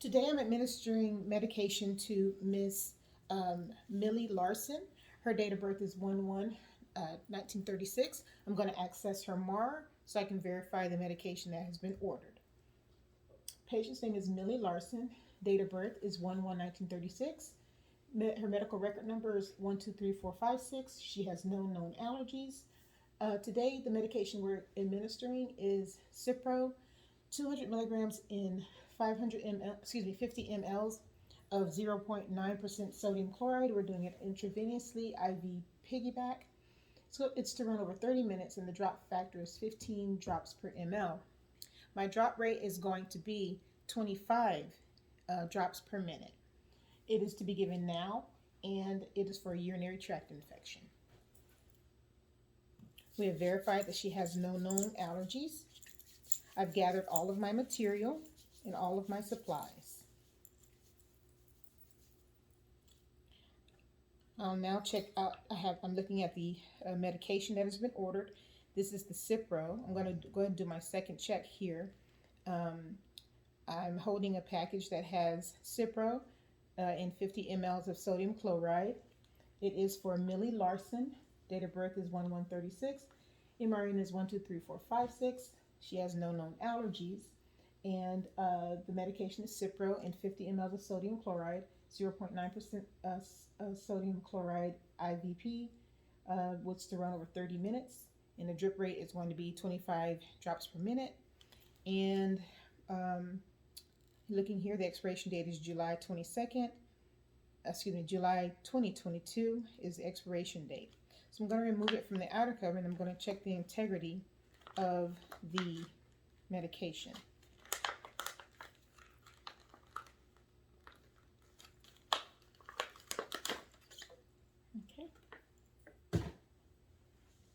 Today I'm administering medication to Miss Millie Larson. Her date of birth is 1 1936. I'm going to access her MAR so I can verify the medication that has been ordered. Patient's name is Millie Larson. Date of birth is 1 1936. Her medical record number is 123456. She has no known allergies. Today, the medication we're administering is Cipro, 200 milligrams in 50 mLs of 0.9% sodium chloride. We're doing it intravenously, IV piggyback. So it's to run over 30 minutes, and the drop factor is 15 drops per ml. My drop rate is going to be 25 drops per minute. It is to be given now, and it is for a urinary tract infection. We have verified that she has no known allergies. I've gathered all of my material and all of my supplies. I'll now check out, I'm looking at the medication that has been ordered. This is the Cipro. I'm going to go ahead and do my second check here. I'm holding a package that has Cipro in 50 mLs of sodium chloride. It is for Millie Larson. Date of birth is 1/1/36. MRN is 123456. She has no known allergies. And the medication is Cipro in 50 mLs of sodium chloride, 0.9% sodium chloride IVP, which to run over 30 minutes. And the drip rate is going to be 25 drops per minute. And looking here, the expiration date is July 2022 is the expiration date. So I'm going to remove it from the outer cover, and I'm going to check the integrity of the medication. Okay.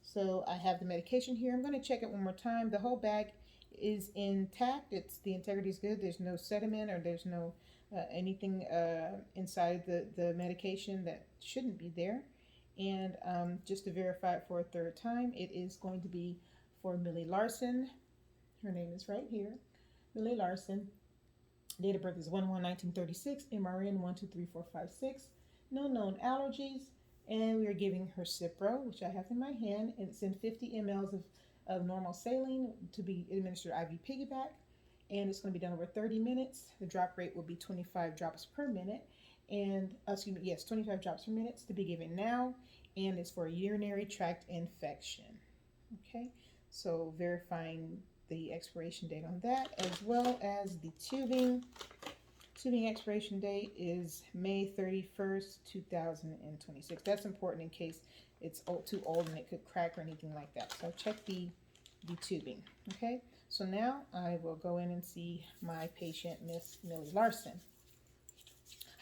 So I have the medication here. I'm going to check it one more time. The whole bag is intact. The integrity is good. There's no sediment or there's no anything inside the medication that shouldn't be there. And just to verify it for a third time, it is going to be for Millie Larson. Her name is right here, Millie Larson. Date of birth is 1/1/1936. MRN 123456. No known allergies. And we are giving her Cipro, which I have in my hand, and it's in 50 mLs of normal saline to be administered IV piggyback. And it's going to be done over 30 minutes. The drop rate will be 25 drops per minute. And, 25 drops per minute to be given now. And it's for a urinary tract infection. Okay, so verifying the expiration date on that, as well as the tubing. Tubing expiration date is May 31st, 2026. That's important in case it's too old and it could crack or anything like that. So check the tubing. Okay, so now I will go in and see my patient, Miss Millie Larson.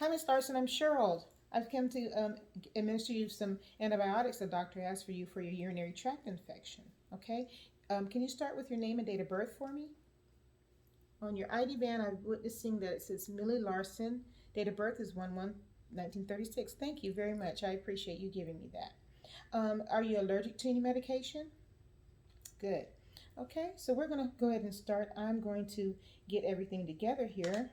Hi, Miss Larson. I'm Cheryl. I've come to administer you some antibiotics the doctor asked for you for your urinary tract infection. Okay, can you start with your name and date of birth for me? On your ID band, I'm witnessing that it says Millie Larson. Date of birth is 1/1/1936. Thank you very much. I appreciate you giving me that. Are you allergic to any medication? Good. Okay, so we're going to go ahead and start. I'm going to get everything together here.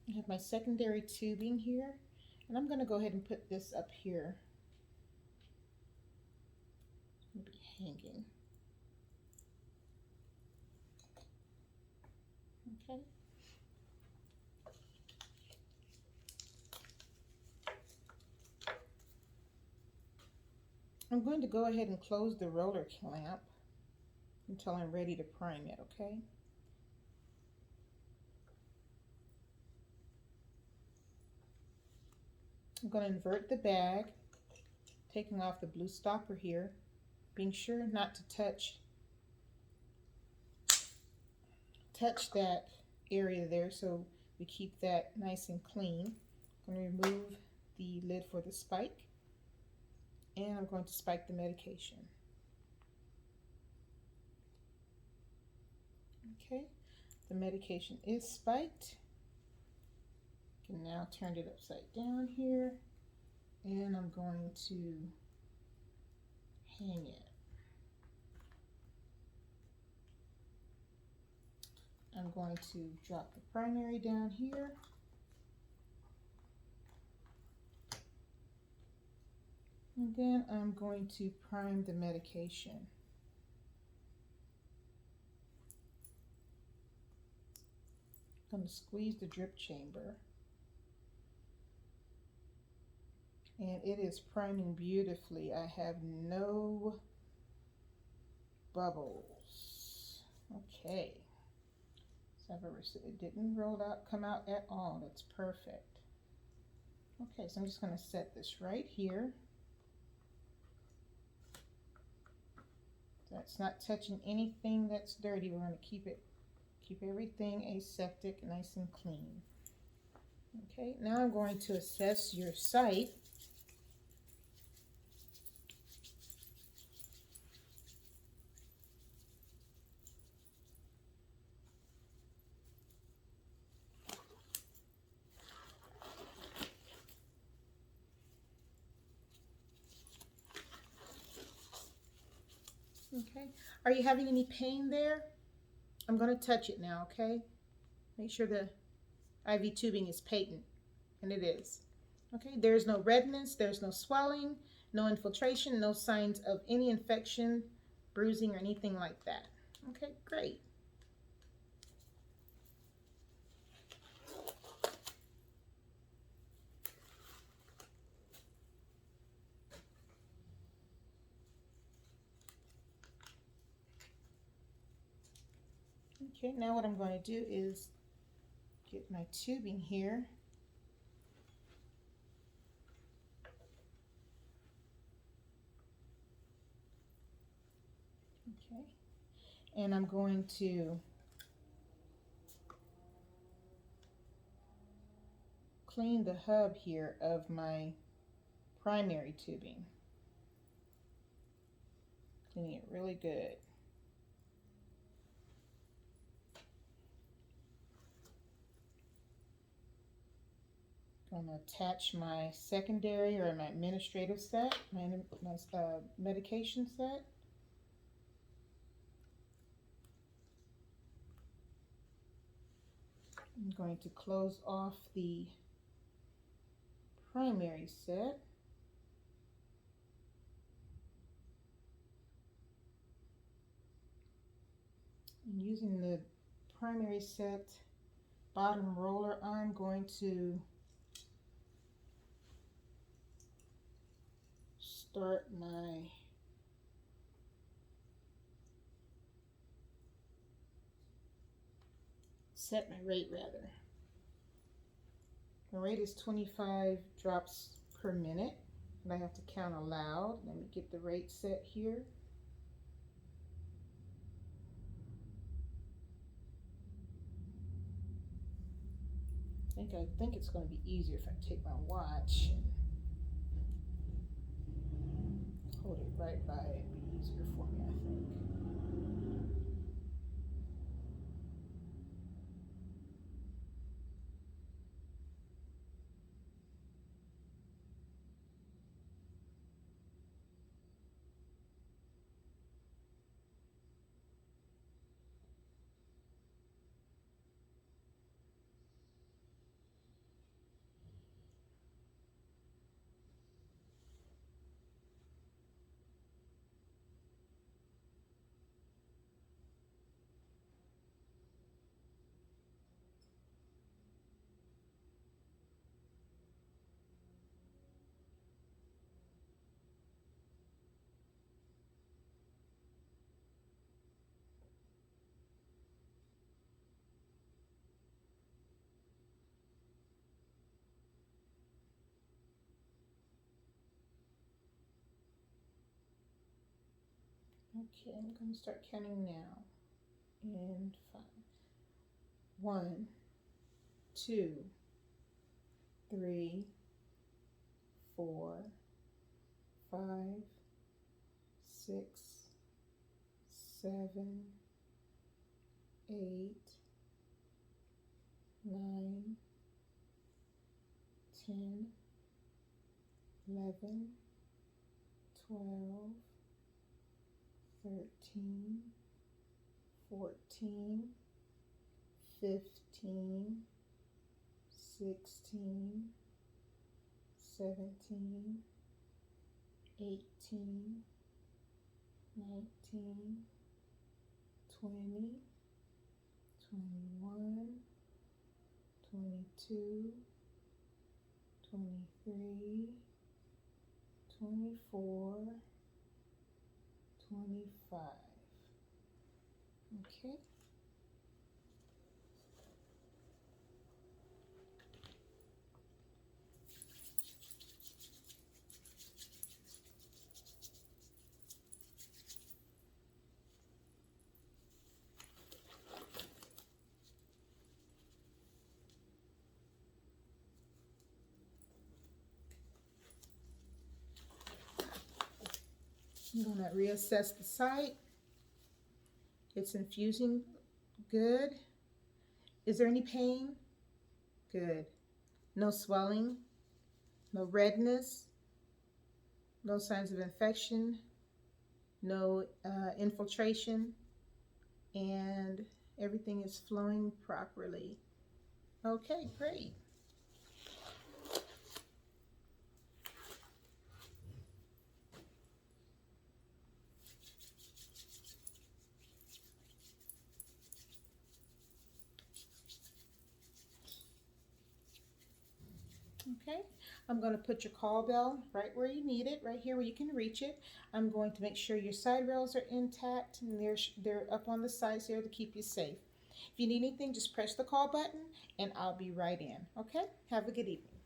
I have my secondary tubing here, and I'm going to go ahead and put this up here. It'll be hanging. Okay. I'm going to go ahead and close the roller clamp until I'm ready to prime it, okay? I'm going to invert the bag, taking off the blue stopper here, being sure not to touch that area there, so we keep that nice and clean. I'm going to remove the lid for the spike, and I'm going to spike the medication. Okay, the medication is spiked. Can now turn it upside down here, and I'm going to hang it. I'm going to drop the primary down here. And then I'm going to prime the medication. I'm going to squeeze the drip chamber. And it is priming beautifully. I have no bubbles. Okay. So it didn't roll out, come out at all. That's perfect. Okay, so I'm just going to set this right here. That's not touching anything that's dirty. We're going to keep everything aseptic, nice and clean. Okay, now I'm going to assess your site. Okay, are you having any pain there? I'm going to touch it now, okay? Make sure the IV tubing is patent, and it is. Okay, there's no redness, there's no swelling, no infiltration, no signs of any infection, bruising, or anything like that. Okay, great. Okay, now what I'm going to do is get my tubing here. Okay, and I'm going to clean the hub here of my primary tubing. Cleaning it really good. I'm going to attach my secondary or my administrative set, my medication set. I'm going to close off the primary set. And using the primary set bottom roller, I'm going to set my rate rather. The rate is 25 drops per minute, and I have to count aloud. Let me get the rate set here. I think it's going to be easier if I take my watch and hold it right by it. It'd be easier for me, I think. Okay, I'm going to start counting now. And 5. 1, 2, 3, 4, 5, 6, 7, 8, 9, 10, 11, 12, 13, 14, 15, 16, 17, 18, 19, 20, 21, 22, 23, 24, 25. Okay. I'm going to reassess the site. It's infusing good. Is there any pain? Good. No swelling, no redness, no signs of infection, no infiltration, and everything is flowing properly. Okay, great. Okay, I'm going to put your call bell right where you need it, right here where you can reach it. I'm going to make sure your side rails are intact and they're up on the sides here to keep you safe. If you need anything, just press the call button and I'll be right in. Okay, have a good evening.